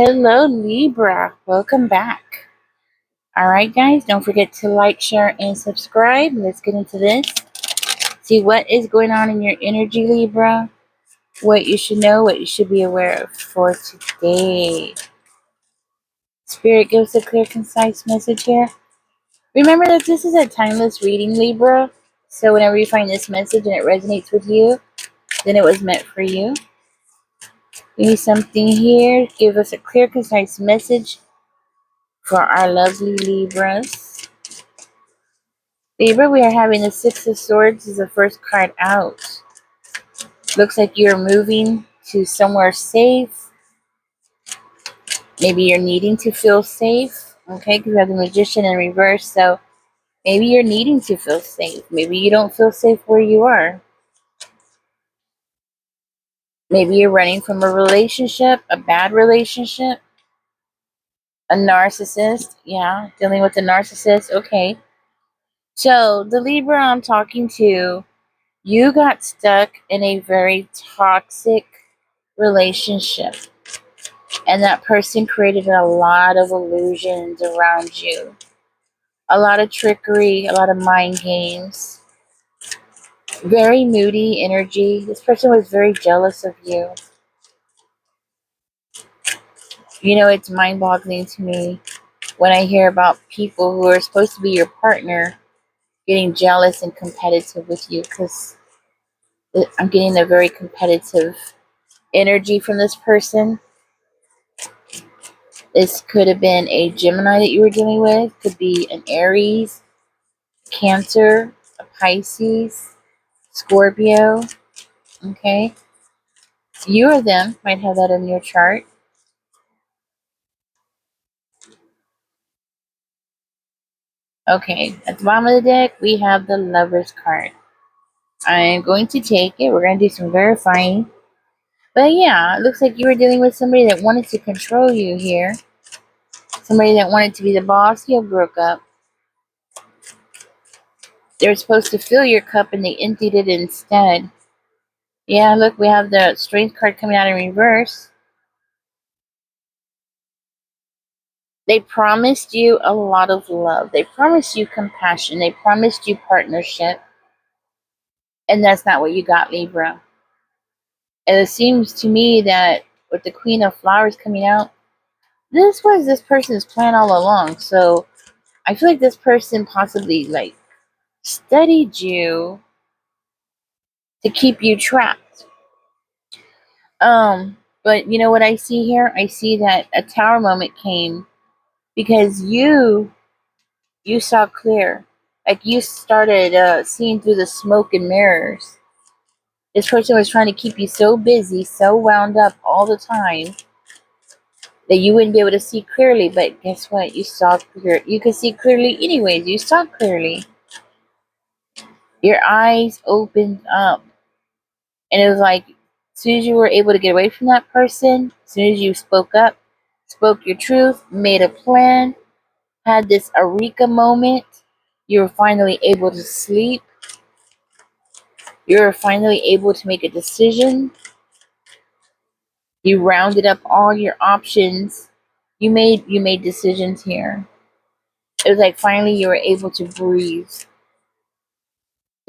Hello, Libra. Welcome back. All right, guys, don't forget to like, share, and subscribe. Let's get into this. See what is going on in your energy, Libra. What you should know, what you should be aware of for today. Spirit gives a clear, concise message here. Remember that this is a timeless reading, Libra. So whenever you find this message and it resonates with you, then it was meant for you. Give me something here. Give us a clear, concise message for our lovely Libras. Libra, we are having the Six of Swords as the first card out. Looks like you're moving to somewhere safe. Maybe you're needing to feel safe. Okay, because we have the Magician in reverse. So maybe you're needing to feel safe. Maybe you don't feel safe where you are. Maybe you're running from a relationship, a bad relationship, a narcissist. Yeah, dealing with a narcissist. Okay. So the Libra I'm talking to, you got stuck in a very toxic relationship. And that person created a lot of illusions around you. A lot of trickery, a lot of mind games. Very moody energy. This person was very jealous of you. You know, it's mind-boggling to me when I hear about people who are supposed to be your partner getting jealous and competitive with you, because I'm getting a very competitive energy from this person. This could have been a Gemini that you were dealing with. Could be an Aries, Cancer, a Pisces, Scorpio. Okay. You or them might have that in your chart. Okay. At the bottom of the deck, we have the Lover's card. I'm going to take it. We're going to do some verifying. But yeah, it looks like you were dealing with somebody that wanted to control you here. Somebody that wanted to be the boss. You broke up. They were supposed to fill your cup and they emptied it instead. Yeah, look, we have the Strength card coming out in reverse. They promised you a lot of love. They promised you compassion. They promised you partnership. And that's not what you got, Libra. And it seems to me that with the Queen of Flowers coming out, this was this person's plan all along. So I feel like this person possibly studied you to keep you trapped. But you know what I see here? I see that a tower moment came because you saw clear. Like you started seeing through the smoke and mirrors. This person was trying to keep you so busy, so wound up all the time that you wouldn't be able to see clearly. But guess what? You saw clear. You could see clearly anyways. You saw clearly. Your eyes opened up. And it was like, as soon as you were able to get away from that person, as soon as you spoke up, spoke your truth, made a plan, had this eureka moment, you were finally able to sleep. You were finally able to make a decision. You rounded up all your options. You made decisions here. It was like finally you were able to breathe.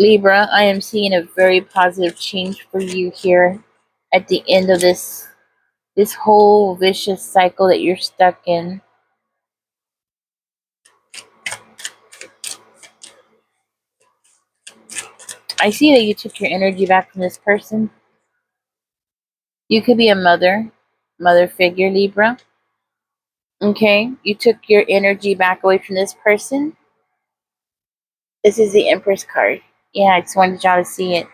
Libra, I am seeing a very positive change for you here at the end of this whole vicious cycle that you're stuck in. I see that you took your energy back from this person. You could be a mother figure, Libra. Okay, you took your energy back away from this person. This is the Empress card. Yeah, I just wanted y'all to see it.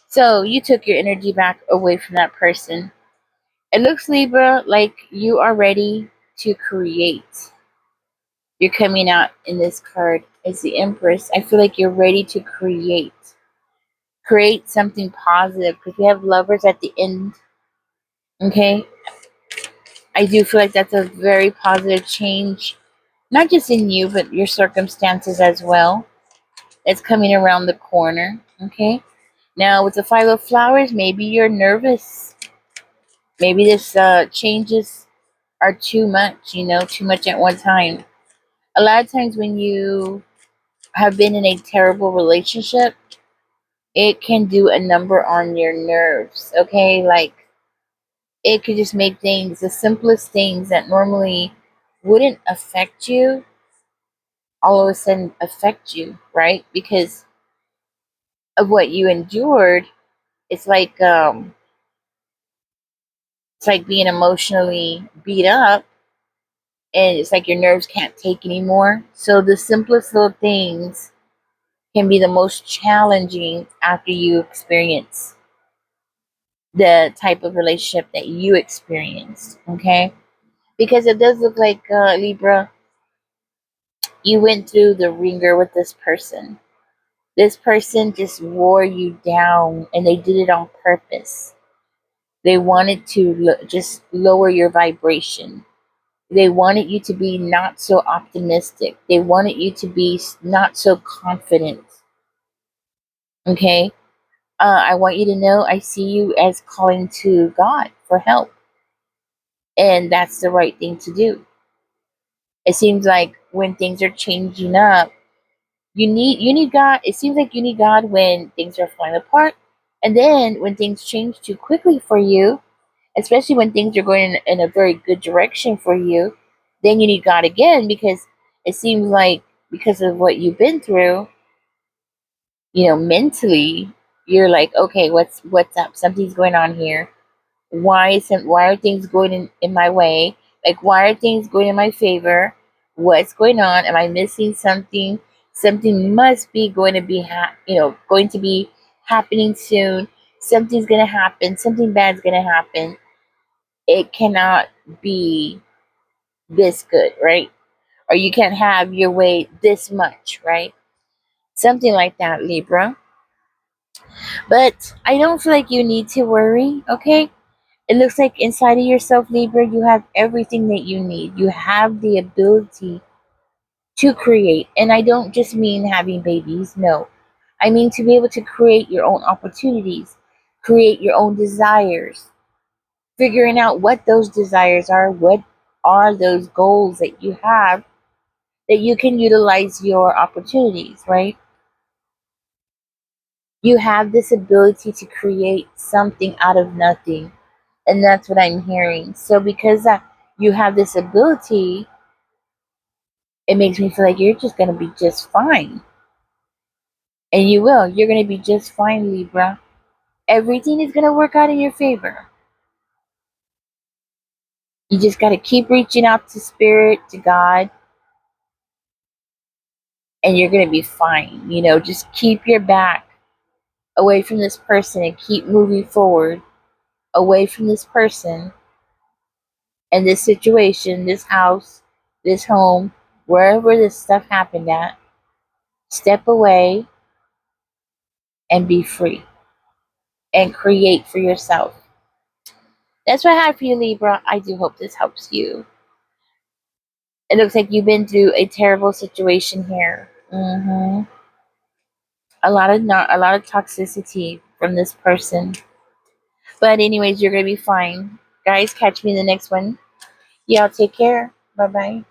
So you took your energy back away from that person. It looks, Libra, like you are ready to create. You're coming out in this card as the Empress. I feel like you're ready to create. Create something positive because we have Lovers at the end. Okay, I do feel like that's a very positive change, not just in you, but your circumstances as well. It's coming around the corner. Okay, now with the Five of Flowers, maybe you're nervous. Maybe this changes are too much, too much at one time. A lot of times when you have been in a terrible relationship, it can do a number on your nerves, okay? Like, it could just make things, the simplest things that normally wouldn't affect you, all of a sudden affect you, right? Because of what you endured. It's like being emotionally beat up, and it's like your nerves can't take anymore. So the simplest little things can be the most challenging after you experience the type of relationship that you experienced, okay? Because it does look like, Libra, you went through the ringer with this person. This person just wore you down, and they did it on purpose. They wanted to just lower your vibration. They wanted you to be not so optimistic. They wanted you to be not so confident. Okay? I want you to know I see you as calling to God for help. And that's the right thing to do. It seems like when things are changing up, you need God. It seems like you need God when things are falling apart. And then when things change too quickly for you, especially when things are going in a very good direction for you, then you need God again, because it seems like, because of what you've been through, mentally, you're like, okay, what's up? Something's going on here. Why are things going in my way? Like, why are things going in my favor? What's going on? Am I missing something? Something must be going to be going to be happening soon. Something's going to happen. Something bad's going to happen. It cannot be this good, right? Or you can't have your way this much, right? Something like that, Libra. But I don't feel like you need to worry, okay? It looks like inside of yourself, Libra, you have everything that you need. You have the ability to create. And I don't just mean having babies, no. I mean to be able to create your own opportunities, create your own desires, figuring out what those desires are, what are those goals that you have, that you can utilize your opportunities, right? You have this ability to create something out of nothing. And that's what I'm hearing. So because you have this ability, it makes me feel like you're just going to be just fine. And you will. You're going to be just fine, Libra. Everything is going to work out in your favor. You just got to keep reaching out to Spirit, to God, and you're going to be fine. Just keep your back away from this person and keep moving forward away from this person and this situation, this house, this home, wherever this stuff happened at. Step away and be free and create for yourself. That's what I have for you, Libra. I do hope this helps you. It looks like you've been through a terrible situation here. A lot of toxicity from this person. But anyways, you're gonna be fine. Guys, catch me in the next one. Y'all take care. Bye bye.